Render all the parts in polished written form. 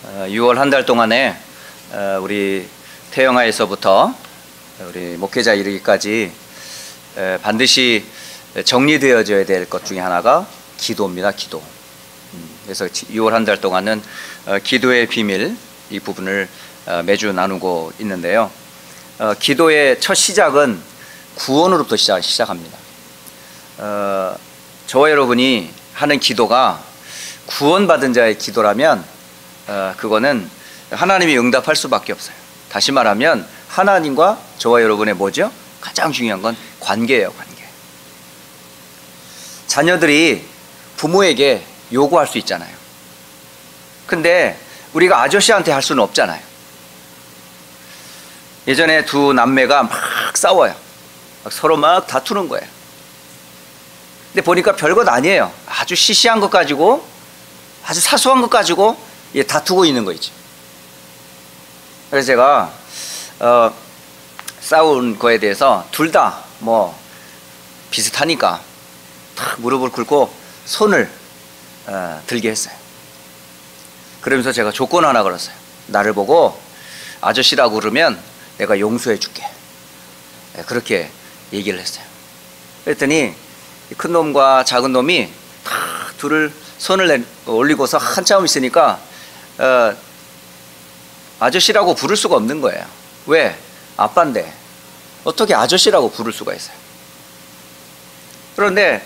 6월 한 달 동안에 우리 태영아에서부터 우리 목회자 이르기까지 반드시 정리되어져야 될 것 중에 하나가 기도입니다. 기도. 그래서 6월 한 달 동안은 기도의 비밀 이 부분을 매주 나누고 있는데요. 기도의 첫 시작은 구원으로부터 시작합니다. 저와 여러분이 하는 기도가 구원받은 자의 기도라면 그거는 하나님이 응답할 수밖에 없어요. 다시 말하면 하나님과 저와 여러분의 뭐죠? 가장 중요한 건 관계예요. 관계. 자녀들이 부모에게 요구할 수 있잖아요. 근데 우리가 아저씨한테 할 수는 없잖아요. 예전에 두 남매가 막 싸워요. 서로 막 다투는 거예요. 근데 보니까 별것 아니에요. 아주 시시한 것 가지고, 아주 사소한 것 가지고 다투고 있는 거 있죠. 그래서 제가 싸운 거에 대해서 둘 다 뭐 비슷하니까 탁 무릎을 꿇고 손을 들게 했어요. 그러면서 제가 조건 하나 걸었어요. 나를 보고 아저씨라고 그러면 내가 용서해 줄게. 그렇게 얘기를 했어요. 그랬더니 큰 놈과 작은 놈이 탁 둘을 손을 올리고서 한참 있으니까 아저씨라고 부를 수가 없는 거예요. 왜? 아빠인데 어떻게 아저씨라고 부를 수가 있어요? 그런데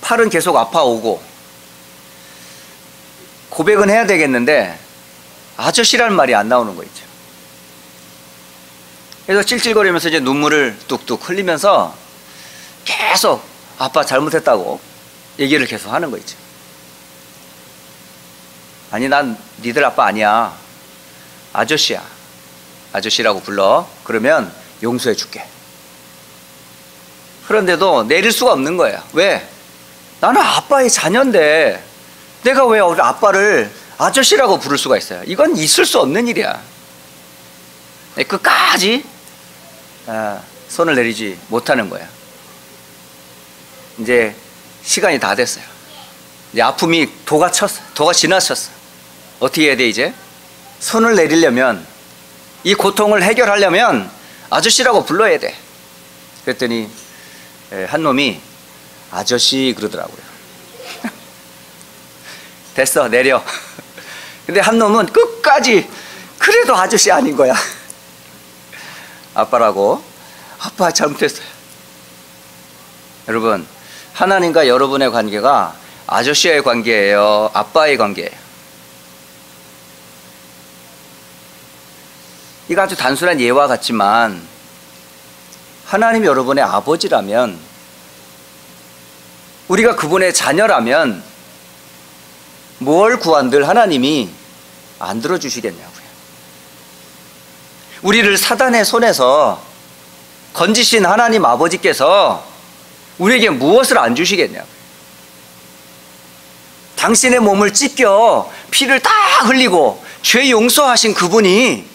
팔은 계속 아파오고 고백은 해야 되겠는데 아저씨라는 말이 안 나오는 거 있죠. 그래서 찔찔거리면서 이제 눈물을 뚝뚝 흘리면서 계속 아빠 잘못했다고 얘기를 계속 하는 거 있죠. 아니 난 니들 아빠 아니야. 아저씨야. 아저씨라고 불러. 그러면 용서해 줄게. 그런데도 내릴 수가 없는 거예요. 왜? 나는 아빠의 자녀인데 내가 왜 우리 아빠를 아저씨라고 부를 수가 있어요? 이건 있을 수 없는 일이야. 끝까지 손을 내리지 못하는 거야. 이제 시간이 다 됐어요. 이제 아픔이 도가 지나쳤어. 어떻게 해야 돼 이제? 손을 내리려면, 이 고통을 해결하려면 아저씨라고 불러야 돼. 그랬더니 한 놈이 아저씨 그러더라고요. 됐어, 내려. 근데 한 놈은 끝까지 그래도 아저씨 아닌 거야. 아빠라고. 아빠 잘못했어요. 여러분, 하나님과 여러분의 관계가 아저씨의 관계예요, 아빠의 관계예요? 이거 아주 단순한 예와 같지만 하나님 여러분의 아버지라면, 우리가 그분의 자녀라면 뭘 구한들 하나님이 안 들어주시겠냐고요. 우리를 사단의 손에서 건지신 하나님 아버지께서 우리에게 무엇을 안 주시겠냐고요. 당신의 몸을 찢겨 피를 다 흘리고 죄 용서하신 그분이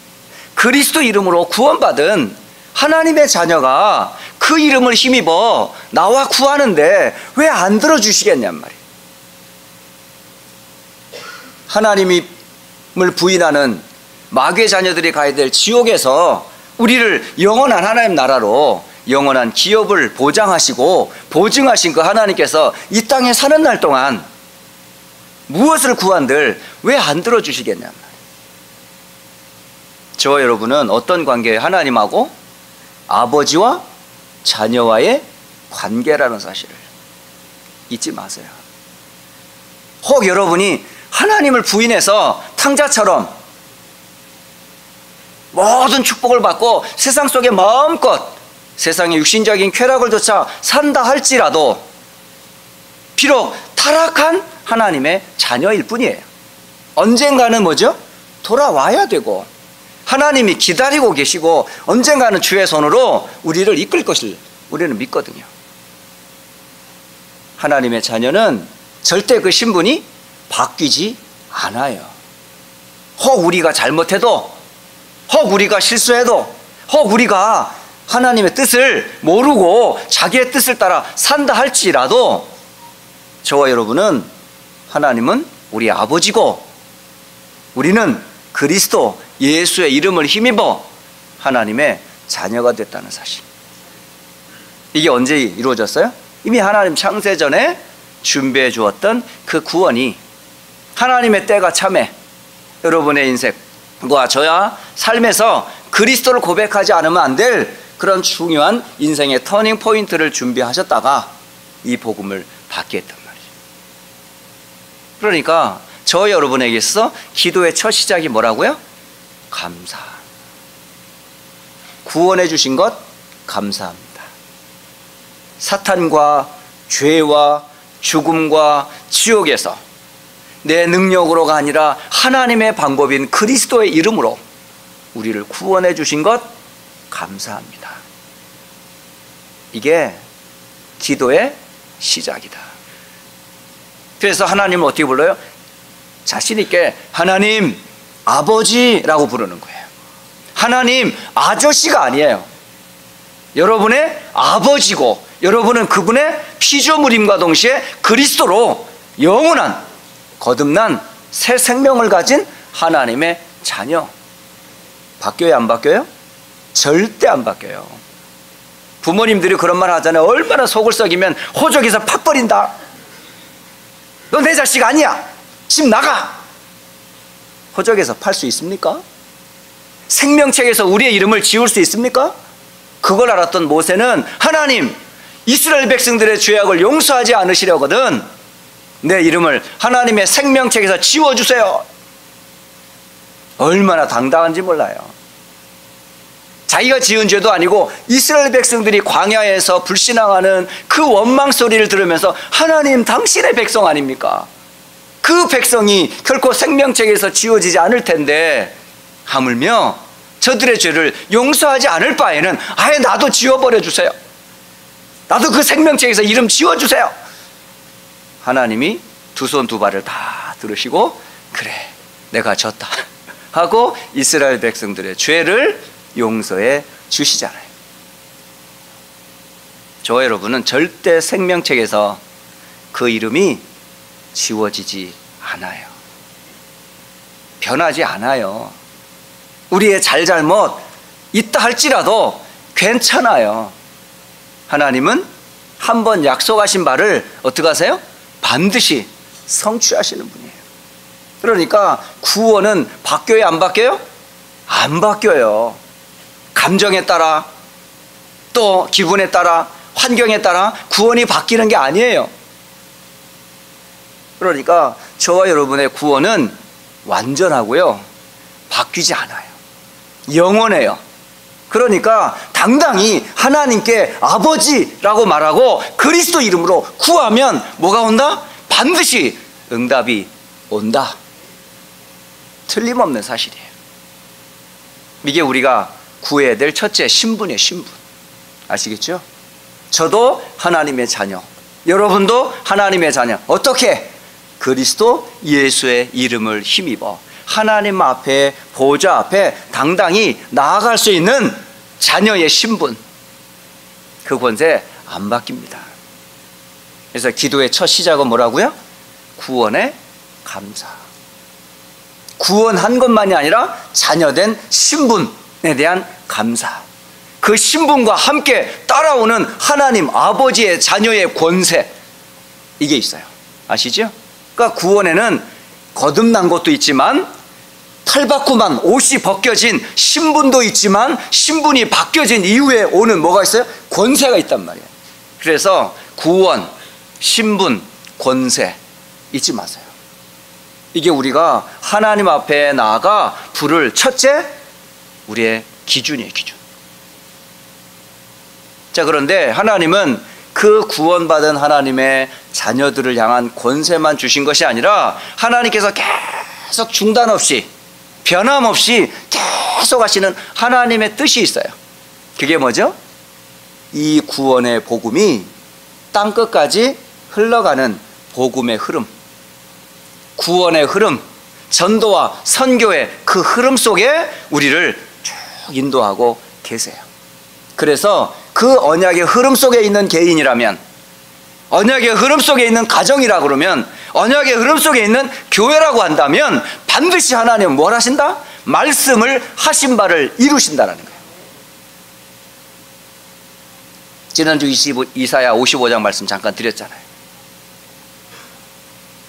그리스도 이름으로 구원받은 하나님의 자녀가 그 이름을 힘입어 나와 구하는데 왜 안 들어주시겠냔 말이에요. 하나님을 부인하는 마귀의 자녀들이 가야 될 지옥에서 우리를 영원한 하나님 나라로, 영원한 기업을 보장하시고 보증하신 그 하나님께서 이 땅에 사는 날 동안 무엇을 구한들 왜 안 들어주시겠냔 말이에요. 저와 여러분은 어떤 관계에, 하나님하고 아버지와 자녀와의 관계라는 사실을 잊지 마세요. 혹 여러분이 하나님을 부인해서 탕자처럼 모든 축복을 받고 세상 속에 마음껏 세상의 육신적인 쾌락을 쫓아 산다 할지라도 비록 타락한 하나님의 자녀일 뿐이에요. 언젠가는 뭐죠? 돌아와야 되고 하나님이 기다리고 계시고 언젠가는 주의 손으로 우리를 이끌 것을 우리는 믿거든요. 하나님의 자녀는 절대 그 신분이 바뀌지 않아요. 혹 우리가 잘못해도, 혹 우리가 실수해도, 혹 우리가 하나님의 뜻을 모르고 자기의 뜻을 따라 산다 할지라도 저와 여러분은, 하나님은 우리 아버지고 우리는 그리스도 예수의 이름을 힘입어 하나님의 자녀가 됐다는 사실. 이게 언제 이루어졌어요? 이미 하나님 창세 전에 준비해 주었던 그 구원이 하나님의 때가 참에 여러분의 인생과 저야 삶에서 그리스도를 고백하지 않으면 안 될 그런 중요한 인생의 터닝 포인트를 준비하셨다가 이 복음을 받게 했단 말이에요. 그러니까 저 여러분에게 있어서 기도의 첫 시작이 뭐라고요? 감사. 구원해 주신 것 감사합니다. 사탄과 죄와 죽음과 지옥에서 내 능력으로가 아니라 하나님의 방법인 그리스도의 이름으로 우리를 구원해 주신 것 감사합니다. 이게 기도의 시작이다. 그래서 하나님을 어떻게 불러요? 자신 있게 하나님 아버지라고 부르는 거예요. 하나님 아저씨가 아니에요. 여러분의 아버지고 여러분은 그분의 피조물임과 동시에 그리스도로 영원한 거듭난 새 생명을 가진 하나님의 자녀. 바뀌어요, 안 바뀌어요? 절대 안 바뀌어요. 부모님들이 그런 말 하잖아요. 얼마나 속을 썩이면 호적에서 팍 버린다. 너 내 자식 아니야. 집 나가. 호적에서 팔 수 있습니까? 생명책에서 우리의 이름을 지울 수 있습니까? 그걸 알았던 모세는 하나님 이스라엘 백성들의 죄악을 용서하지 않으시려거든 내 이름을 하나님의 생명책에서 지워주세요. 얼마나 당당한지 몰라요. 자기가 지은 죄도 아니고 이스라엘 백성들이 광야에서 불신앙하는 그 원망 소리를 들으면서 하나님 당신의 백성 아닙니까? 그 백성이 결코 생명책에서 지워지지 않을 텐데 하물며 저들의 죄를 용서하지 않을 바에는 아예 나도 지워버려 주세요. 나도 그 생명책에서 이름 지워주세요. 하나님이 두 손 두 발을 다 들으시고 그래 내가 졌다 하고 이스라엘 백성들의 죄를 용서해 주시잖아요. 저 여러분은 절대 생명책에서 그 이름이 지워지지 않아요. 변하지 않아요. 우리의 잘잘못 있다 할지라도 괜찮아요. 하나님은 한번 약속하신 바를 어떻게 하세요? 반드시 성취하시는 분이에요. 그러니까 구원은 바뀌어요, 안 바뀌어요? 안 바뀌어요. 감정에 따라 또 기분에 따라 환경에 따라 구원이 바뀌는 게 아니에요. 그러니까 저와 여러분의 구원은 완전하고요 바뀌지 않아요. 영원해요. 그러니까 당당히 하나님께 아버지라고 말하고 그리스도 이름으로 구하면 뭐가 온다? 반드시 응답이 온다. 틀림없는 사실이에요. 이게 우리가 구해야 될 첫째 신분이에요. 신분. 아시겠죠? 저도 하나님의 자녀, 여러분도 하나님의 자녀. 어떻게? 그리스도 예수의 이름을 힘입어 하나님 앞에 보좌 앞에 당당히 나아갈 수 있는 자녀의 신분. 그 권세 안 바뀝니다. 그래서 기도의 첫 시작은 뭐라고요? 구원의 감사. 구원한 것만이 아니라 자녀된 신분에 대한 감사. 그 신분과 함께 따라오는 하나님 아버지의 자녀의 권세, 이게 있어요. 아시죠? 그러니까 구원에는 거듭난 것도 있지만 탈바꿈한 옷이 벗겨진 신분도 있지만 신분이 바뀌어진 이후에 오는 뭐가 있어요? 권세가 있단 말이에요. 그래서 구원, 신분, 권세 잊지 마세요. 이게 우리가 하나님 앞에 나아가 부를 첫째 우리의 기준이에요. 기준. 자, 그런데 하나님은 그 구원받은 하나님의 자녀들을 향한 권세만 주신 것이 아니라 하나님께서 계속 중단 없이 변함없이 계속 하시는 하나님의 뜻이 있어요. 그게 뭐죠? 이 구원의 복음이 땅끝까지 흘러가는 복음의 흐름, 구원의 흐름, 전도와 선교의 그 흐름 속에 우리를 쭉 인도하고 계세요. 그래서 그 언약의 흐름 속에 있는 개인이라면 언약의 흐름 속에 있는 가정이라 그러면, 언약의 흐름 속에 있는 교회라고 한다면 반드시 하나님은 뭘 하신다? 말씀을 하신 바를 이루신다라는 거예요. 지난주 이사야 55장 말씀 잠깐 드렸잖아요.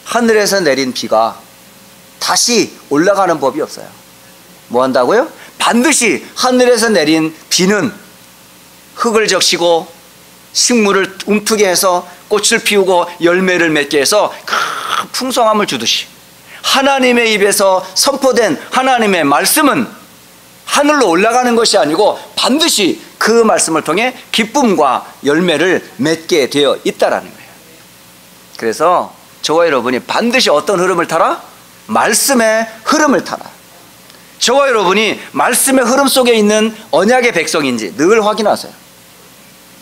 하늘에서 내린 비가 다시 올라가는 법이 없어요. 뭐 한다고요? 반드시 하늘에서 내린 비는 흙을 적시고 식물을 움트게 해서 꽃을 피우고 열매를 맺게 해서 큰 풍성함을 주듯이, 하나님의 입에서 선포된 하나님의 말씀은 하늘로 올라가는 것이 아니고 반드시 그 말씀을 통해 기쁨과 열매를 맺게 되어 있다라는 거예요. 그래서 저와 여러분이 반드시 어떤 흐름을 타라? 말씀의 흐름을 타라. 저와 여러분이 말씀의 흐름 속에 있는 언약의 백성인지 늘 확인하세요.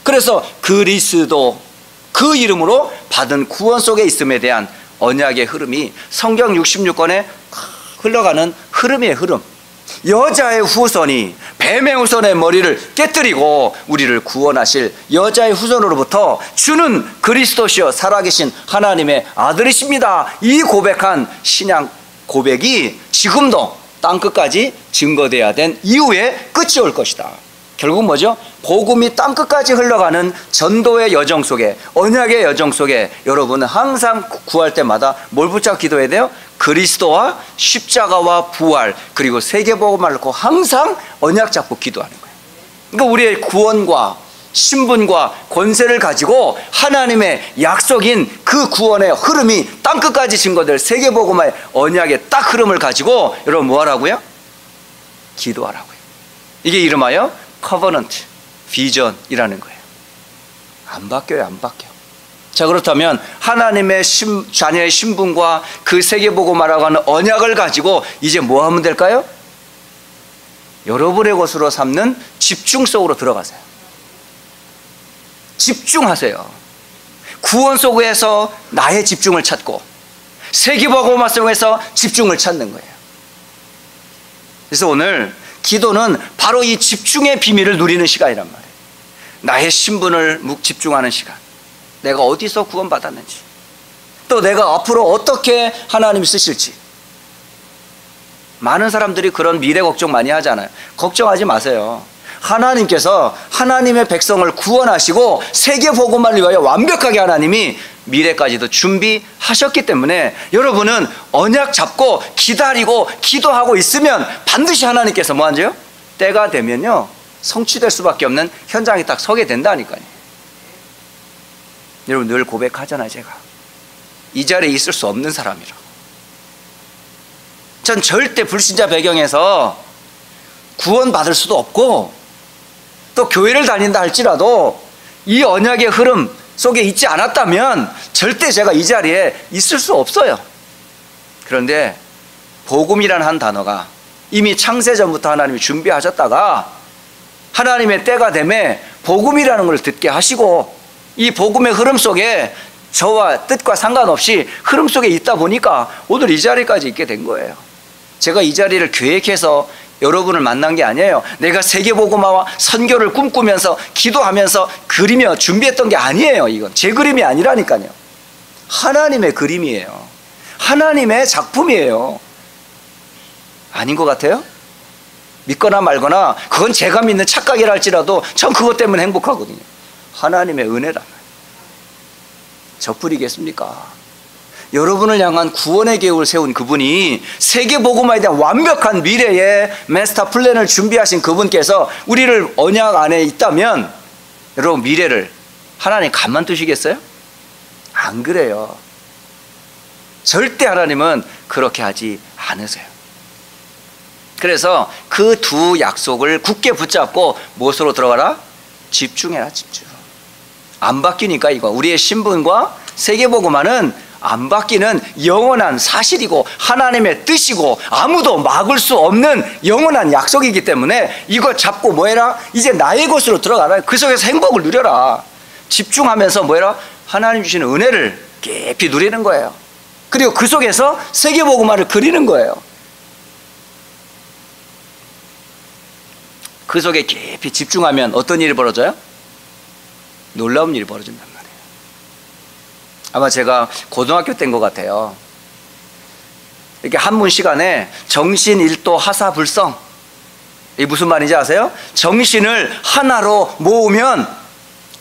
그래서 그리스도, 그 이름으로 받은 구원 속에 있음에 대한 언약의 흐름이 성경 66권에 흘러가는 흐름의 흐름. 여자의 후손이 뱀의 후손의 머리를 깨뜨리고 우리를 구원하실 여자의 후손으로부터 주는 그리스도시여 살아계신 하나님의 아들이십니다. 이 고백한 신앙 고백이 지금도 땅끝까지 증거돼야 된 이후에 끝이 올 것이다. 결국 뭐죠? 복음이 땅끝까지 흘러가는 전도의 여정 속에, 언약의 여정 속에 여러분은 항상 구할 때마다 뭘 붙잡고 기도해야 돼요? 그리스도와 십자가와 부활, 그리고 세계복음을 놓고 항상 언약 잡고 기도하는 거예요. 그러니까 우리의 구원과 신분과 권세를 가지고 하나님의 약속인 그 구원의 흐름이 땅끝까지 증거될 세계복음의 언약의 딱 흐름을 가지고 여러분 뭐 하라고요? 기도하라고요. 이게 이름하여 커버넌트, 비전이라는 거예요. 안 바뀌어요, 안 바뀌어. 자, 그렇다면 하나님의 자녀의 신분과 그 세계복음이라고 하는 언약을 가지고 이제 뭐 하면 될까요? 여러분의 것으로 삼는 집중 속으로 들어가세요. 집중하세요. 구원 속에서 나의 집중을 찾고 세계복음 속에서 집중을 찾는 거예요. 그래서 오늘 기도는 바로 이 집중의 비밀을 누리는 시간이란 말이에요. 나의 신분을 집중하는 시간, 내가 어디서 구원받았는지, 또 내가 앞으로 어떻게 하나님이 쓰실지. 많은 사람들이 그런 미래 걱정 많이 하잖아요. 걱정하지 마세요. 하나님께서 하나님의 백성을 구원하시고 세계복음을 위하여 완벽하게 하나님이 미래까지도 준비하셨기 때문에 여러분은 언약 잡고 기다리고 기도하고 있으면 반드시 하나님께서 뭐 하죠? 때가 되면요 성취될 수밖에 없는 현장에 딱 서게 된다니까요. 여러분 늘 고백하잖아요. 제가 이 자리에 있을 수 없는 사람이라고. 전 절대 불신자 배경에서 구원받을 수도 없고 또 교회를 다닌다 할지라도 이 언약의 흐름 속에 있지 않았다면 절대 제가 이 자리에 있을 수 없어요. 그런데 복음이라는 한 단어가 이미 창세전부터 하나님이 준비하셨다가 하나님의 때가 되매 복음이라는 걸 듣게 하시고 이 복음의 흐름 속에 저와 뜻과 상관없이 흐름 속에 있다 보니까 오늘 이 자리까지 있게 된 거예요. 제가 이 자리를 계획해서 여러분을 만난 게 아니에요. 내가 세계복음화와 선교를 꿈꾸면서 기도하면서 그리며 준비했던 게 아니에요. 이건 제 그림이 아니라니까요. 하나님의 그림이에요. 하나님의 작품이에요. 아닌 것 같아요? 믿거나 말거나 그건 제가 믿는 착각이라 할지라도 전 그것 때문에 행복하거든요. 하나님의 은혜라. 저뿐이겠습니까? 여러분을 향한 구원의 계획을 세운 그분이 세계복음화에 대한 완벽한 미래의 마스터 플랜을 준비하신 그분께서 우리를 언약 안에 있다면 여러분 미래를 하나님 가만 두시겠어요? 안 그래요. 절대 하나님은 그렇게 하지 않으세요. 그래서 그 두 약속을 굳게 붙잡고 무엇으로 들어가라? 집중해라. 집중. 안 바뀌니까 이거 우리의 신분과 세계복음화는 안 바뀌는 영원한 사실이고 하나님의 뜻이고 아무도 막을 수 없는 영원한 약속이기 때문에 이거 잡고 뭐해라? 이제 나의 곳으로 들어가라. 그 속에서 행복을 누려라. 집중하면서 뭐해라? 하나님 주시는 은혜를 깊이 누리는 거예요. 그리고 그 속에서 세계복음화를 그리는 거예요. 그 속에 깊이 집중하면 어떤 일이 벌어져요? 놀라운 일이 벌어진단 말이에요. 아마 제가 고등학교 때인 것 같아요. 이렇게 한문 시간에 정신 일도 하사불성, 이게 무슨 말인지 아세요? 정신을 하나로 모으면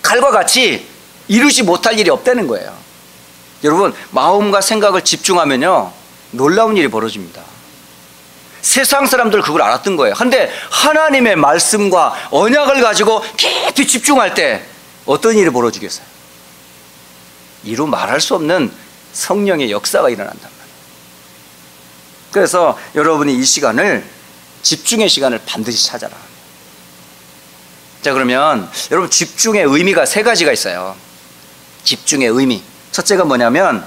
칼과 같이 이루지 못할 일이 없다는 거예요. 여러분, 마음과 생각을 집중하면요 놀라운 일이 벌어집니다. 세상 사람들 그걸 알았던 거예요. 근데 하나님의 말씀과 언약을 가지고 깊이 집중할 때 어떤 일이 벌어지겠어요? 이루 말할 수 없는 성령의 역사가 일어난단 말이에요. 그래서 여러분이 이 시간을, 집중의 시간을 반드시 찾아라. 자, 그러면 여러분, 집중의 의미가 세 가지가 있어요. 집중의 의미. 첫째가 뭐냐면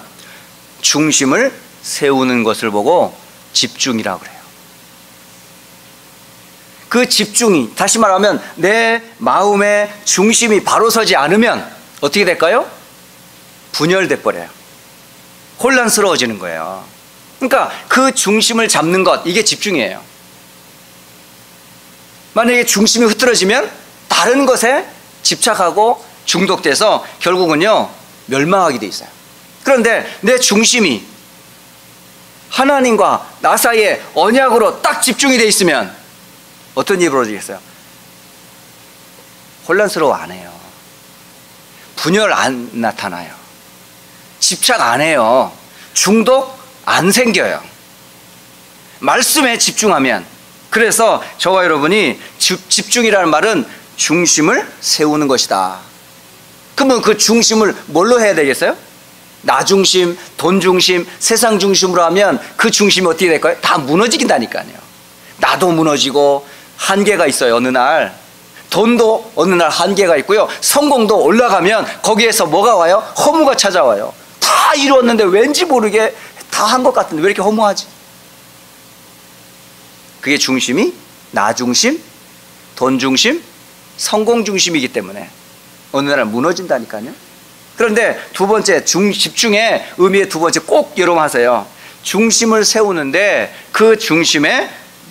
중심을 세우는 것을 보고 집중이라고 그래요. 그 집중이, 다시 말하면 내 마음의 중심이 바로 서지 않으면 어떻게 될까요? 분열돼 버려요. 혼란스러워지는 거예요. 그러니까 그 중심을 잡는 것, 이게 집중이에요. 만약에 중심이 흐트러지면 다른 것에 집착하고 중독돼서 결국은요 멸망하게 돼 있어요. 그런데 내 중심이 하나님과 나 사이에 언약으로 딱 집중이 돼 있으면 어떤 일이 벌어지겠어요? 혼란스러워 안 해요. 분열 안 나타나요. 집착 안 해요. 중독 안 생겨요. 말씀에 집중하면. 그래서 저와 여러분이 집중이라는 말은 중심을 세우는 것이다. 그러면 그 중심을 뭘로 해야 되겠어요? 나 중심, 돈 중심, 세상 중심으로 하면 그 중심이 어떻게 될까요? 다 무너지긴다니까요. 나도 무너지고 한계가 있어요. 어느 날 돈도 어느 날 한계가 있고요. 성공도 올라가면 거기에서 뭐가 와요? 허무가 찾아와요. 다 이루었는데 왠지 모르게 다 한 것 같은데 왜 이렇게 허무하지? 그게 중심이 나 중심, 돈 중심, 성공 중심이기 때문에 어느 날 무너진다니까요. 그런데 두 번째, 집중의 의미의 두 번째, 꼭 여러분 하세요. 중심을 세우는데 그 중심에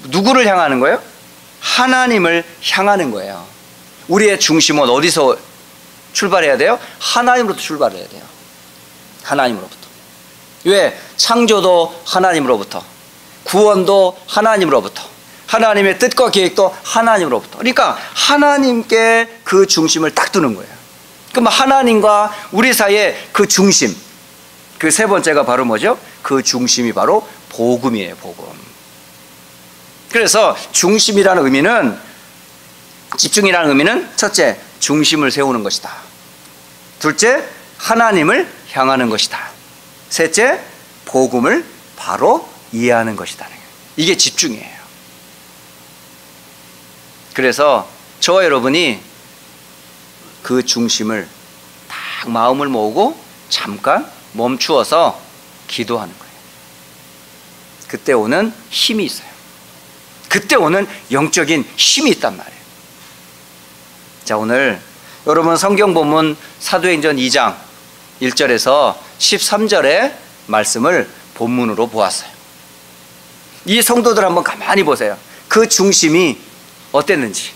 누구를 향하는 거예요? 하나님을 향하는 거예요. 우리의 중심은 어디서 출발해야 돼요? 하나님으로부터 출발해야 돼요. 하나님으로부터. 왜? 창조도 하나님으로부터, 구원도 하나님으로부터, 하나님의 뜻과 계획도 하나님으로부터. 그러니까 하나님께 그 중심을 딱 두는 거예요. 그럼 하나님과 우리 사이에 그 중심, 그 세 번째가 바로 뭐죠? 그 중심이 바로 복음이에요. 복음. 그래서 중심이라는 의미는, 집중이라는 의미는 첫째, 중심을 세우는 것이다. 둘째, 하나님을 향하는 것이다. 셋째, 복음을 바로 이해하는 것이다. 이게 집중이에요. 그래서 저와 여러분이 그 중심을 딱 마음을 모으고 잠깐 멈추어서 기도하는 거예요. 그때 오는 힘이 있어요. 그때 오는 영적인 힘이 있단 말이에요. 자, 오늘 여러분 성경 본문 사도행전 2장 1절에서 13절의 말씀을 본문으로 보았어요. 이 성도들 한번 가만히 보세요. 그 중심이 어땠는지,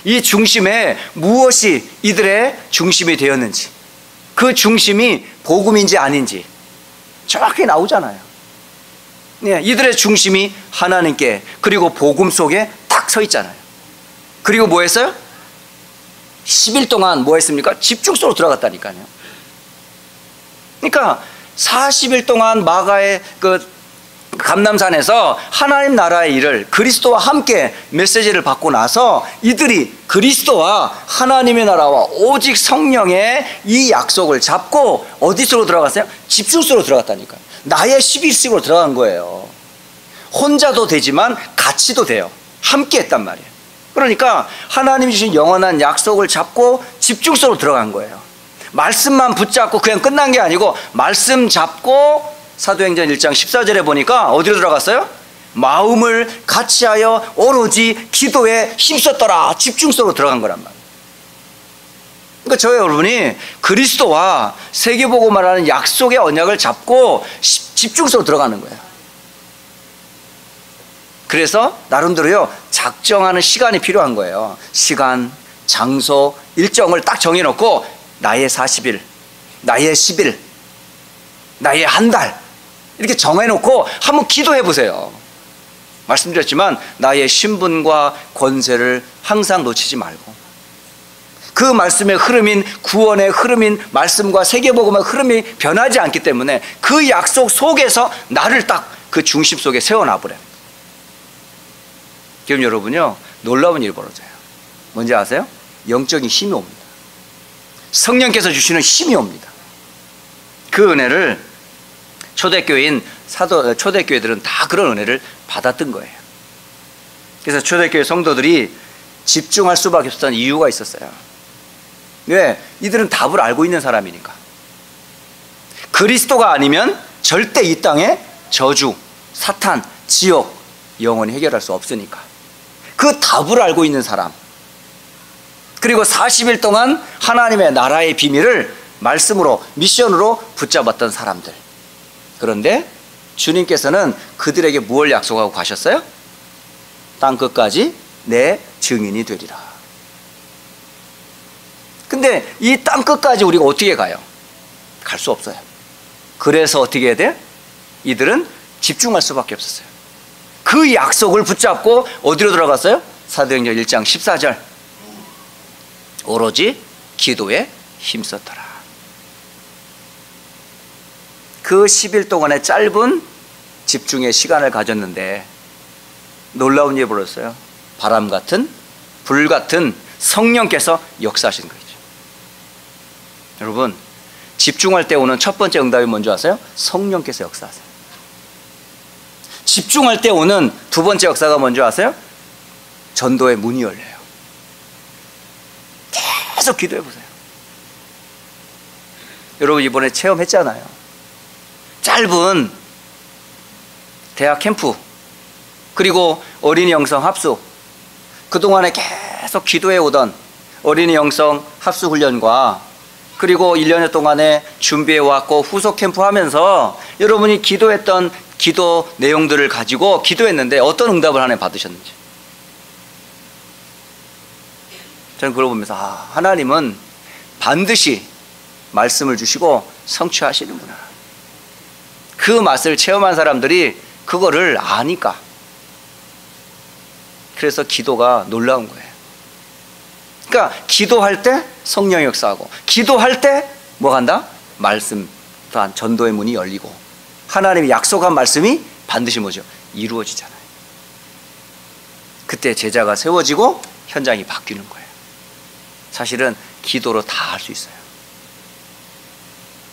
이 중심에 무엇이 이들의 중심이 되었는지, 그 중심이 복음인지 아닌지 정확히 나오잖아요. 네, 이들의 중심이 하나님께, 그리고 복음 속에 딱 서 있잖아요. 그리고 뭐 했어요? 10일 동안 뭐 했습니까? 집중 속으로 들어갔다니까요. 그러니까 40일 동안 마가의 그 감람산에서 하나님 나라의 일을 그리스도와 함께 메시지를 받고 나서 이들이 그리스도와 하나님의 나라와 오직 성령의 이 약속을 잡고 어디 속으로 들어갔어요? 집중 속으로 들어갔다니까요. 나의 11식으로 들어간 거예요. 혼자도 되지만 같이도 돼요. 함께 했단 말이에요. 그러니까 하나님 주신 영원한 약속을 잡고 집중 속으로 들어간 거예요. 말씀만 붙잡고 그냥 끝난 게 아니고 말씀 잡고 사도행전 1장 14절에 보니까 어디로 들어갔어요? 마음을 같이하여 오로지 기도에 힘썼더라. 집중 속으로 들어간 거란 말이에요. 그러니까 저희 여러분이 그리스도와 세계복음이라는 약속의 언약을 잡고 집중 속으로 들어가는 거예요. 그래서 나름대로요 작정하는 시간이 필요한 거예요. 시간, 장소, 일정을 딱 정해놓고 나의 40일, 나의 10일, 나의 한 달 이렇게 정해놓고 한번 기도해 보세요. 말씀드렸지만 나의 신분과 권세를 항상 놓치지 말고 그 말씀의 흐름인 구원의 흐름인 말씀과 세계복음의 흐름이 변하지 않기 때문에 그 약속 속에서 나를 딱 그 중심 속에 세워놔버려요. 그럼 여러분요 놀라운 일이 벌어져요. 뭔지 아세요? 영적인 힘이 옵니다. 성령께서 주시는 힘이 옵니다. 그 은혜를 초대교회들은 다 그런 은혜를 받았던 거예요. 그래서 초대교회 성도들이 집중할 수밖에 없었던 이유가 있었어요. 왜? 이들은 답을 알고 있는 사람이니까. 그리스도가 아니면 절대 이 땅에 저주, 사탄, 지옥 영원히 해결할 수 없으니까. 그 답을 알고 있는 사람, 그리고 40일 동안 하나님의 나라의 비밀을 말씀으로 미션으로 붙잡았던 사람들. 그런데 주님께서는 그들에게 무엇을 약속하고 가셨어요? 땅 끝까지 내 증인이 되리라. 근데 이 땅 끝까지 우리가 어떻게 가요? 갈 수 없어요. 그래서 어떻게 해야 돼? 이들은 집중할 수밖에 없었어요. 그 약속을 붙잡고 어디로 들어갔어요? 사도행전 1장 14절 오로지 기도에 힘썼더라. 그 10일 동안의 짧은 집중의 시간을 가졌는데 놀라운 일이 벌어졌어요. 바람 같은 불 같은 성령께서 역사하신 거죠. 여러분, 집중할 때 오는 첫 번째 응답이 뭔지 아세요? 성령께서 역사하세요. 집중할 때 오는 두 번째 역사가 뭔지 아세요? 전도의 문이 열려요. 계속 기도해 보세요. 여러분 이번에 체험했잖아요. 짧은 대학 캠프 그리고 어린이 영성 합숙, 그동안에 계속 기도해 오던 어린이 영성 합숙 훈련과 그리고 1년여 동안에 준비해 왔고 후속 캠프 하면서 여러분이 기도했던 기도 내용들을 가지고 기도했는데 어떤 응답을 하나님 받으셨는지, 저는 그걸 보면서 하나님은 반드시 말씀을 주시고 성취하시는구나. 그 맛을 체험한 사람들이 그거를 아니까. 그래서 기도가 놀라운 거예요. 그러니까 기도할 때 성령의 역사하고, 기도할 때 뭐 간다? 말씀 또한 전도의 문이 열리고, 하나님이 약속한 말씀이 반드시 뭐죠? 이루어지잖아요. 그때 제자가 세워지고 현장이 바뀌는 거예요. 사실은 기도로 다 할 수 있어요.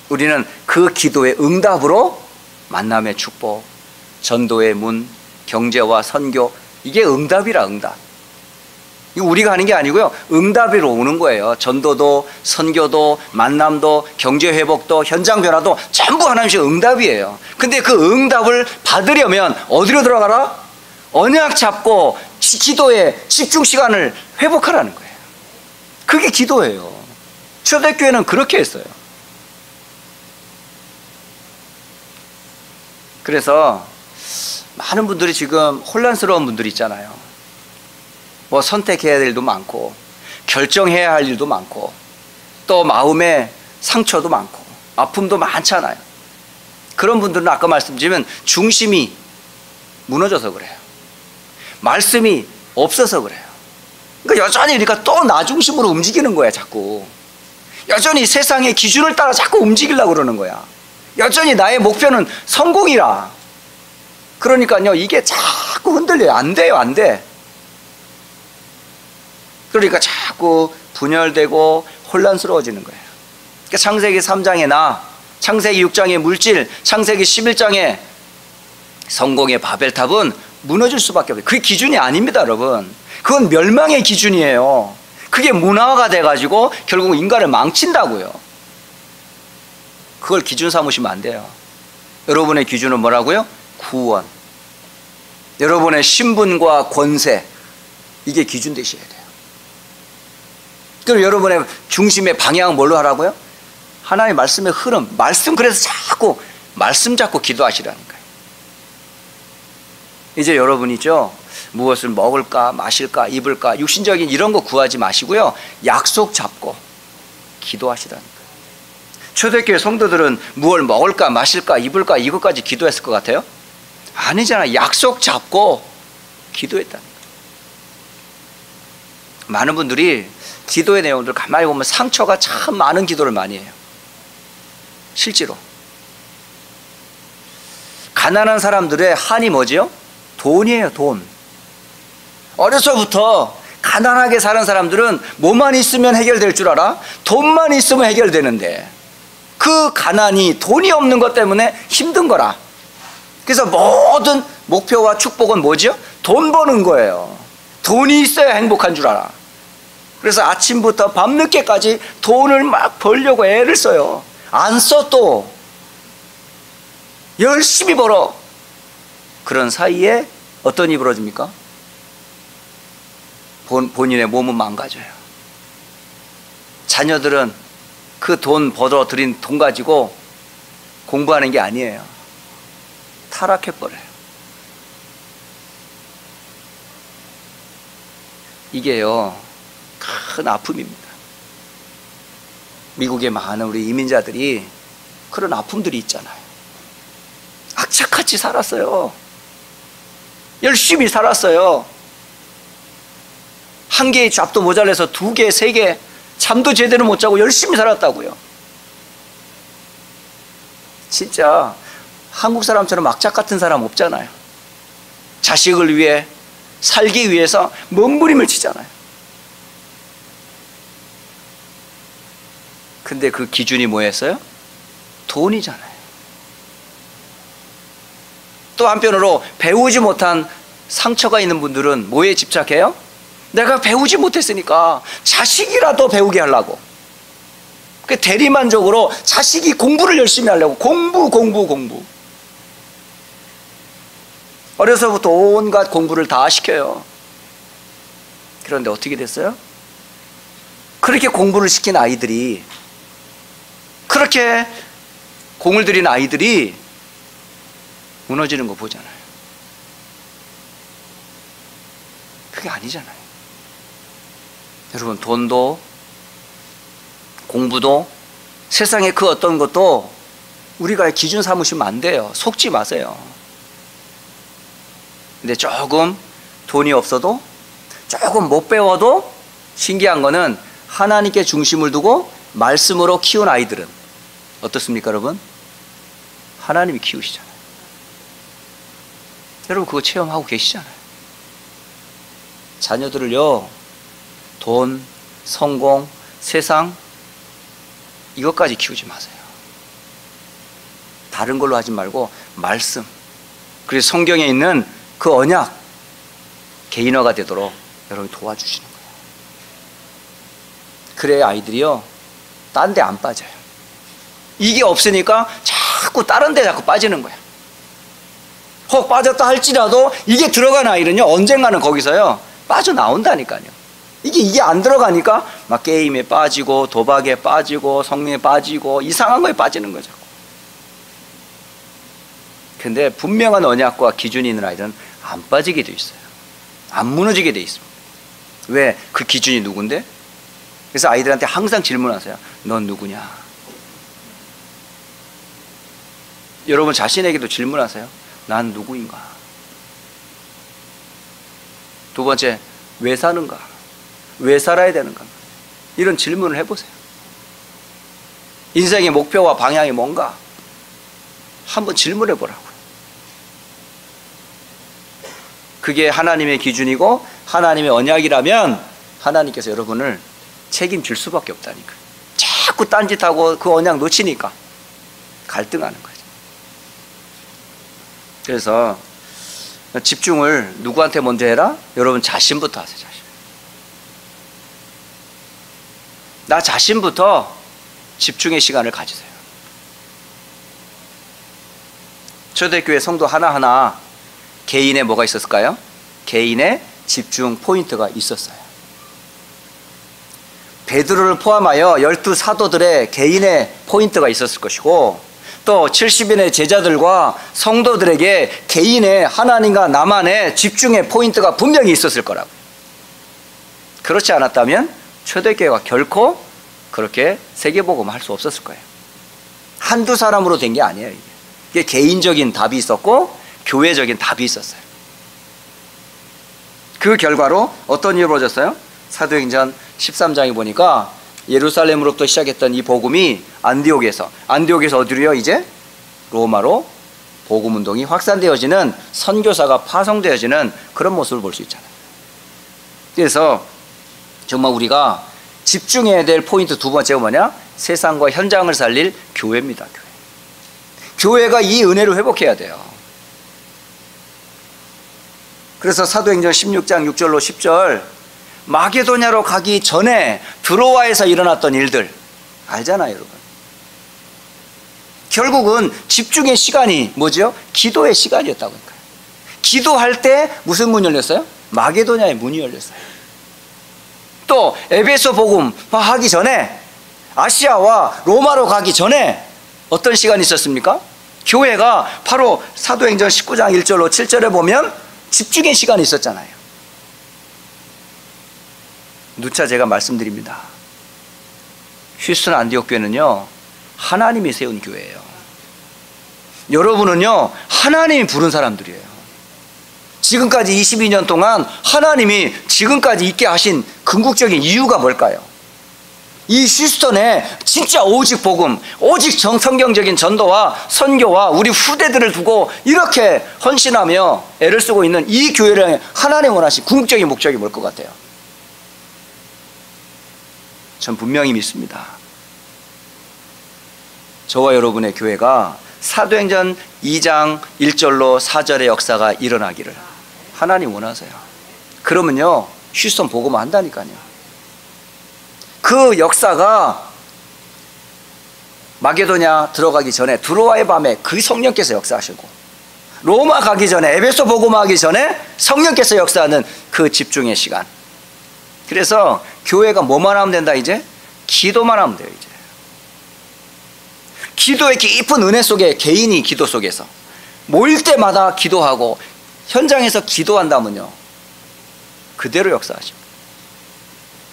우리는 그 기도의 응답으로 만남의 축복, 전도의 문, 경제와 선교, 이게 응답이라. 응답. 이거 우리가 하는 게 아니고요, 응답으로 오는 거예요. 전도도 선교도 만남도 경제회복도 현장 변화도 전부 하나님의 응답이에요. 근데 그 응답을 받으려면 어디로 들어가라? 언약 잡고 기도에 집중 시간을 회복하라는 거예요. 그게 기도예요. 초대교회는 그렇게 했어요. 그래서 많은 분들이 지금 혼란스러운 분들이 있잖아요. 뭐 선택해야 될 일도 많고 결정해야 할 일도 많고 또 마음의 상처도 많고 아픔도 많잖아요. 그런 분들은 아까 말씀드리면 중심이 무너져서 그래요. 말씀이 없어서 그래요. 그러니까 여전히 우리가 또 나 중심으로 움직이는 거야. 자꾸 여전히 세상의 기준을 따라 자꾸 움직이려고 그러는 거야. 여전히 나의 목표는 성공이라. 그러니까요, 이게 자꾸 흔들려요. 안 돼요, 안 돼. 그러니까 자꾸 분열되고 혼란스러워지는 거예요. 그러니까 창세기 3장의 나, 창세기 6장의 물질, 창세기 11장의 성공의 바벨탑은 무너질 수밖에 없어요. 그게 기준이 아닙니다, 여러분. 그건 멸망의 기준이에요. 그게 문화가 돼가지고 결국 인간을 망친다고요. 그걸 기준 삼으시면 안 돼요. 여러분의 기준은 뭐라고요? 구원. 여러분의 신분과 권세, 이게 기준 되셔야 돼요. 그럼 여러분의 중심의 방향은 뭘로 하라고요? 하나님의 말씀의 흐름, 말씀. 그래서 자꾸 말씀 잡고 기도하시라는 거예요. 이제 여러분이죠, 무엇을 먹을까 마실까 입을까 육신적인 이런 거 구하지 마시고요, 약속 잡고 기도하시라는 거예요. 초대교회 성도들은 무엇을 먹을까 마실까 입을까 이것까지 기도했을 것 같아요? 아니잖아. 약속 잡고 기도했다는 거예요. 많은 분들이 기도의 내용들 가만히 보면 상처가 참 많은 기도를 많이 해요. 실제로 가난한 사람들의 한이 뭐지요? 돈이에요. 돈. 어려서부터 가난하게 사는 사람들은 뭐만 있으면 해결될 줄 알아? 돈만 있으면 해결되는데 그 가난이 돈이 없는 것 때문에 힘든 거라. 그래서 모든 목표와 축복은 뭐지요? 돈 버는 거예요. 돈이 있어야 행복한 줄 알아. 그래서 아침부터 밤늦게까지 돈을 막 벌려고 애를 써요. 안 써 또 열심히 벌어. 그런 사이에 어떤 일이 벌어집니까? 본인의 몸은 망가져요. 자녀들은 그 돈 벌어들인 돈 가지고 공부하는 게 아니에요. 타락해버려요. 이게요, 큰 아픔입니다. 미국의 많은 우리 이민자들이 그런 아픔들이 있잖아요. 악착같이 살았어요. 열심히 살았어요. 한 개의 잡도 모자라서 두 개, 세 개, 잠도 제대로 못 자고 열심히 살았다고요. 진짜 한국 사람처럼 악착 같은 사람 없잖아요. 자식을 위해 살기 위해서 몸부림을 치잖아요. 근데 그 기준이 뭐였어요? 돈이잖아요. 또 한편으로 배우지 못한 상처가 있는 분들은 뭐에 집착해요? 내가 배우지 못했으니까 자식이라도 배우게 하려고. 그 대리만족으로 자식이 공부를 열심히 하려고 공부. 어려서부터 온갖 공부를 다 시켜요. 그런데 어떻게 됐어요? 그렇게 공부를 시킨 아이들이, 그렇게 공을 들인 아이들이 무너지는 거 보잖아요. 그게 아니잖아요. 여러분, 돈도 공부도 세상의 그 어떤 것도 우리가 기준 삼으시면 안 돼요. 속지 마세요. 근데 조금 돈이 없어도, 조금 못 배워도 신기한 거는 하나님께 중심을 두고 말씀으로 키운 아이들은 어떻습니까, 여러분? 하나님이 키우시잖아요. 여러분, 그거 체험하고 계시잖아요. 자녀들을요, 돈, 성공, 세상 이것까지 키우지 마세요. 다른 걸로 하지 말고 말씀, 그래서 성경에 있는 그 언약 개인화가 되도록 여러분이 도와주시는 거예요. 그래야 아이들이요, 딴 데 안 빠져요. 이게 없으니까 자꾸 다른 데 자꾸 빠지는 거예요. 혹 빠졌다 할지라도 이게 들어간 아이는요, 언젠가는 거기서요 빠져나온다니까요. 이게 안 들어가니까 막 게임에 빠지고 도박에 빠지고 성능에 빠지고 이상한 거에 빠지는 거죠. 근데 분명한 언약과 기준이 있는 아이들은 안 빠지게 돼 있어요. 안 무너지게 돼 있습니다. 왜? 그 기준이 누군데? 그래서 아이들한테 항상 질문하세요. 넌 누구냐? 여러분 자신에게도 질문하세요. 난 누구인가? 두 번째, 왜 사는가? 왜 살아야 되는가? 이런 질문을 해보세요. 인생의 목표와 방향이 뭔가? 한번 질문해 보라고요. 그게 하나님의 기준이고 하나님의 언약이라면 하나님께서 여러분을 책임질 수밖에 없다니까요. 자꾸 딴짓하고 그 언약 놓치니까 갈등하는 거죠. 그래서 집중을 누구한테 먼저 해라? 여러분 자신부터 하세요. 자신. 나 자신부터 집중의 시간을 가지세요. 초대교회 성도 하나하나 개인의 뭐가 있었을까요? 개인의 집중 포인트가 있었어요. 베드로를 포함하여 12 사도들의 개인의 포인트가 있었을 것이고, 또 70인의 제자들과 성도들에게 개인의 하나님과 나만의 집중의 포인트가 분명히 있었을 거라고. 그렇지 않았다면 초대교회가 결코 그렇게 세계복음을 할 수 없었을 거예요. 한두 사람으로 된 게 아니에요. 이게 개인적인 답이 있었고 교회적인 답이 있었어요. 그 결과로 어떤 일이 벌어졌어요? 사도행전 13장에 보니까 예루살렘으로부터 시작했던 이 복음이 안디옥에서 어디로요? 이제 로마로 복음운동이 확산되어지는, 선교사가 파송되어지는 그런 모습을 볼 수 있잖아요. 그래서 정말 우리가 집중해야 될 포인트 두 번째가 뭐냐? 세상과 현장을 살릴 교회입니다. 교회가 이 은혜를 회복해야 돼요. 그래서 사도행전 16장 6절로 10절, 마게도냐로 가기 전에 드로아에서 일어났던 일들 알잖아요, 여러분. 결국은 집중의 시간이 뭐죠? 기도의 시간이었다고 하니까요. 기도할 때 무슨 문이 열렸어요? 마게도냐의 문이 열렸어요. 또 에베소 복음 하기 전에, 아시아와 로마로 가기 전에 어떤 시간이 있었습니까? 교회가 바로 사도행전 19장 1절로 7절에 보면 집중의 시간이 있었잖아요. 누차 제가 말씀드립니다. 휴스턴 안디옥 교회는요, 하나님이 세운 교회예요. 여러분은요, 하나님이 부른 사람들이에요. 지금까지 22년 동안 하나님이 지금까지 있게 하신 궁극적인 이유가 뭘까요? 이 휴스턴에 진짜 오직 복음, 오직 성경적인 전도와 선교와 우리 후대들을 두고 이렇게 헌신하며 애를 쓰고 있는 이 교회를 하나님 원하신 궁극적인 목적이 뭘 것 같아요? 전 분명히 믿습니다. 저와 여러분의 교회가 사도행전 2장 1절로 4절의 역사가 일어나기를 하나님 원하세요. 그러면요, 휴스턴 복음을 한다니까요. 그 역사가 마게도냐 들어가기 전에 드로아의 밤에 그 성령께서 역사하시고, 로마 가기 전에, 에베소 복음하기 전에 성령께서 역사하는 그 집중의 시간. 그래서 교회가 뭐만 하면 된다? 이제 기도만 하면 돼요. 이제 기도의 깊은 은혜 속에, 개인이 기도 속에서 모일 때마다 기도하고 현장에서 기도한다면요, 그대로 역사하십니다.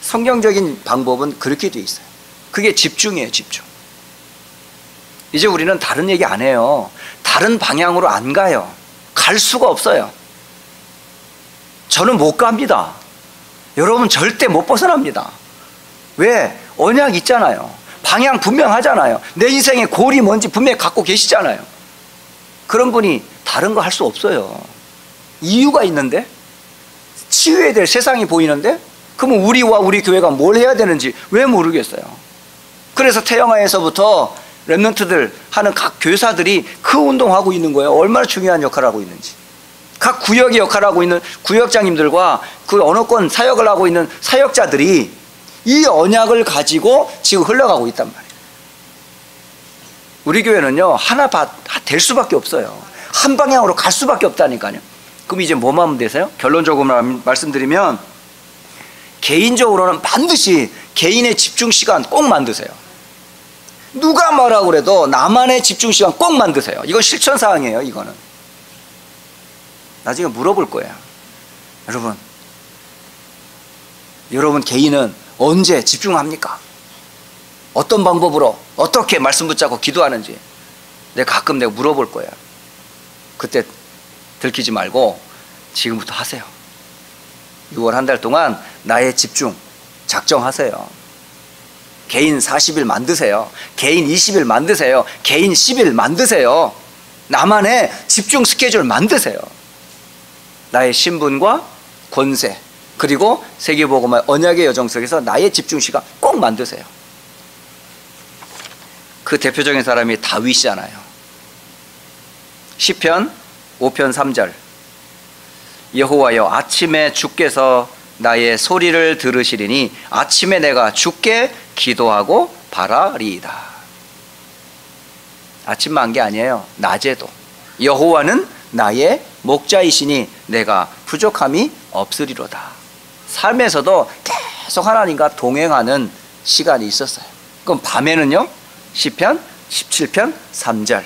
성경적인 방법은 그렇게 돼 있어요. 그게 집중이에요. 집중. 이제 우리는 다른 얘기 안 해요. 다른 방향으로 안 가요. 갈 수가 없어요. 저는 못 갑니다. 여러분 절대 못 벗어납니다. 왜? 언약 있잖아요. 방향 분명하잖아요. 내 인생의 골이 뭔지 분명히 갖고 계시잖아요. 그런 분이 다른 거 할 수 없어요. 이유가 있는데, 치유해야 될 세상이 보이는데, 그러면 우리와 우리 교회가 뭘 해야 되는지 왜 모르겠어요. 그래서 태영아에서부터 렘넌트들 하는 각 교사들이 그 운동하고 있는 거예요. 얼마나 중요한 역할을 하고 있는지. 각 구역의 역할을 하고 있는 구역장님들과 그 언어권 사역을 하고 있는 사역자들이 이 언약을 가지고 지금 흘러가고 있단 말이에요. 우리 교회는요, 하나 될 수밖에 없어요. 한 방향으로 갈 수밖에 없다니까요. 그럼 이제 뭐만 하면 되세요? 결론적으로 말씀드리면, 개인적으로는 반드시 개인의 집중 시간 꼭 만드세요. 누가 뭐라고 그래도 나만의 집중 시간 꼭 만드세요. 이건 실천 사항이에요. 이거는 나중에 물어볼 거예요. 여러분 개인은 언제 집중합니까? 어떤 방법으로 어떻게 말씀 붙잡고 기도하는지 가끔 내가 물어볼 거예요. 그때 들키지 말고 지금부터 하세요. 6월 한 달 동안 나의 집중 작정하세요. 개인 40일 만드세요. 개인 20일 만드세요. 개인 10일 만드세요. 나만의 집중 스케줄 만드세요. 나의 신분과 권세, 그리고 세계복음화 언약의 여정 속에서 나의 집중 시간 꼭 만드세요. 그 대표적인 사람이 다윗이잖아요. 시편 5편 3절, 여호와여 아침에 주께서 나의 소리를 들으시리니 아침에 내가 주께 기도하고 바라리이다. 아침만 한 게 아니에요. 낮에도 여호와는 나의 목자이시니 내가 부족함이 없으리로다. 삶에서도 계속 하나님과 동행하는 시간이 있었어요. 그럼 밤에는요, 시편 17편 3절,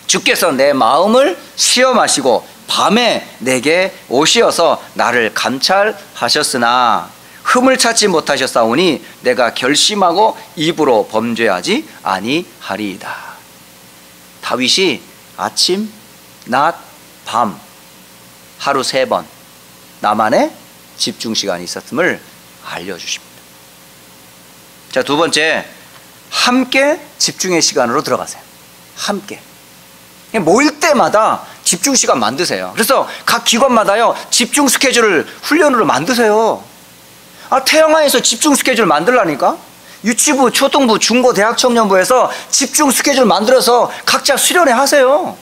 주께서 내 마음을 시험하시고 밤에 내게 오시어서 나를 감찰하셨으나 흠을 찾지 못하셨사오니 내가 결심하고 입으로 범죄하지 아니하리이다. 다윗이 아침, 낮, 밤 하루 3번 나만의 집중 시간이 있었음을 알려주십니다. 자, 두 번째, 함께 집중의 시간으로 들어가세요. 함께 모일 때마다 집중 시간 만드세요. 그래서 각 기관마다요 집중 스케줄을 훈련으로 만드세요. 태영아에서 집중 스케줄 만들라니까. 유치부, 초등부, 중고, 대학 청년부에서 집중 스케줄 만들어서 각자 수련회 하세요.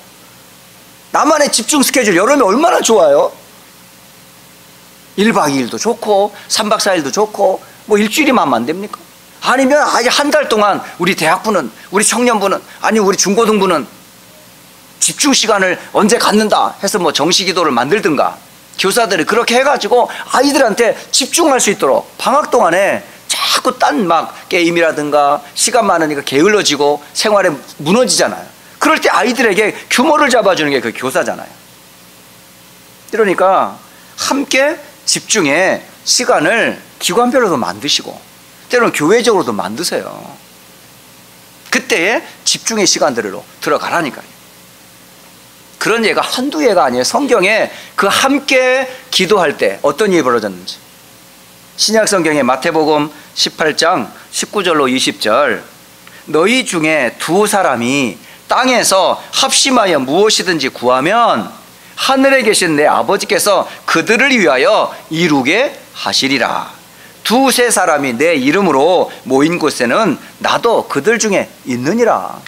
나만의 집중 스케줄 여름에 얼마나 좋아요. 1박 2일도 좋고 3박 4일도 좋고 뭐 일주일이면 안 됩니까? 아니면 아예 한 달 동안 우리 대학부는, 우리 청년부는, 아니 우리 중고등부는 집중 시간을 언제 갖는다 해서 뭐 정시기도를 만들든가, 교사들이 그렇게 해가지고 아이들한테 집중할 수 있도록 방학 동안에 자꾸 딴 막 게임이라든가 시간 많으니까 게을러지고 생활에 무너지잖아요. 그럴 때 아이들에게 규모를 잡아주는 게 그 교사잖아요. 그러니까 함께 집중의 시간을 기관별로도 만드시고 때로는 교회적으로도 만드세요. 그때의 집중의 시간들로 들어가라니까요. 그런 예가 한두 예가 아니에요. 성경에 그 함께 기도할 때 어떤 일이 벌어졌는지. 신약 성경의 마태복음 18장 19절로 20절, 너희 중에 두 사람이 땅에서 합심하여 무엇이든지 구하면 하늘에 계신 내 아버지께서 그들을 위하여 이루게 하시리라. 두세 사람이 내 이름으로 모인 곳에는 나도 그들 중에 있느니라.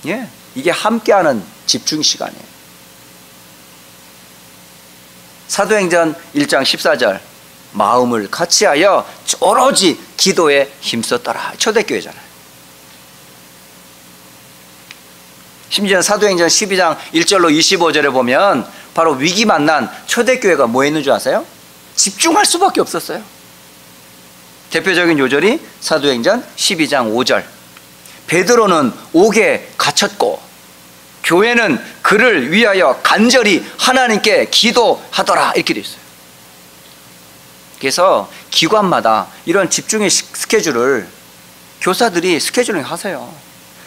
예, 이게 함께하는 집중 시간이에요. 사도행전 1장 14절, 마음을 같이하여 오로지 기도에 힘썼더라. 초대교회잖아요. 심지어 사도행전 12장 1절로 25절에 보면 바로 위기 만난 초대교회가 뭐 했는 줄 아세요? 집중할 수밖에 없었어요. 대표적인 요절이 사도행전 12장 5절, 베드로는 옥에 갇혔고 교회는 그를 위하여 간절히 하나님께 기도하더라, 이렇게 돼 있어요. 그래서 기관마다 이런 집중의 스케줄을 교사들이 스케줄링 하세요.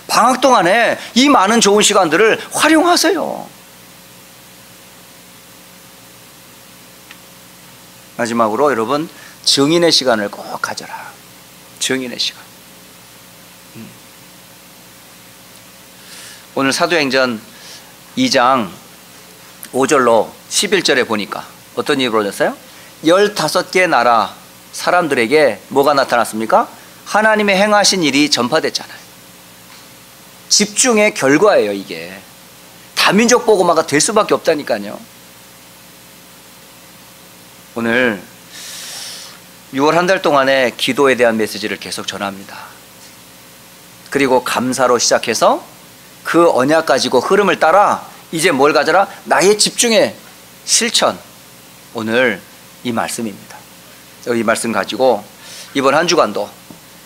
방학 동안에 이 많은 좋은 시간들을 활용하세요. 마지막으로 여러분, 증인의 시간을 꼭 가져라. 증인의 시간. 오늘 사도행전 2장 5절로 11절에 보니까 어떤 일이 벌어졌어요? 15개 나라 사람들에게 뭐가 나타났습니까? 하나님의 행하신 일이 전파됐잖아요. 집중의 결과예요. 이게 다민족 복음화가 될 수밖에 없다니까요. 오늘 6월 한 달 동안의 기도에 대한 메시지를 계속 전합니다. 그리고 감사로 시작해서 그 언약 가지고 흐름을 따라 이제 뭘 가져라? 나의 집중의 실천. 오늘 이 말씀입니다. 이 말씀 가지고 이번 한 주간도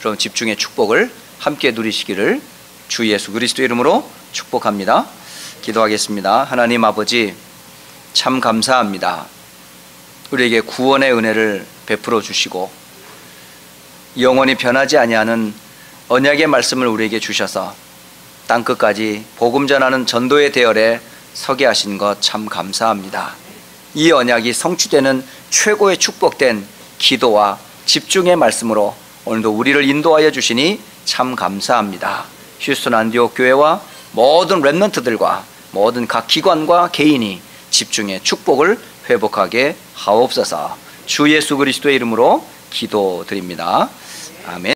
그럼 집중의 축복을 함께 누리시기를 주 예수 그리스도 이름으로 축복합니다. 기도하겠습니다. 하나님 아버지, 참 감사합니다. 우리에게 구원의 은혜를 베풀어 주시고 영원히 변하지 아니하는 언약의 말씀을 우리에게 주셔서 땅끝까지 복음 전하는 전도의 대열에 서게 하신 것 참 감사합니다. 이 언약이 성취되는 최고의 축복된 기도와 집중의 말씀으로 오늘도 우리를 인도하여 주시니 참 감사합니다. 휴스턴 안디옥 교회와 모든 렘넌트들과 모든 각 기관과 개인이 집중의 축복을 회복하게 하옵소서. 주 예수 그리스도의 이름으로 기도드립니다. 아멘.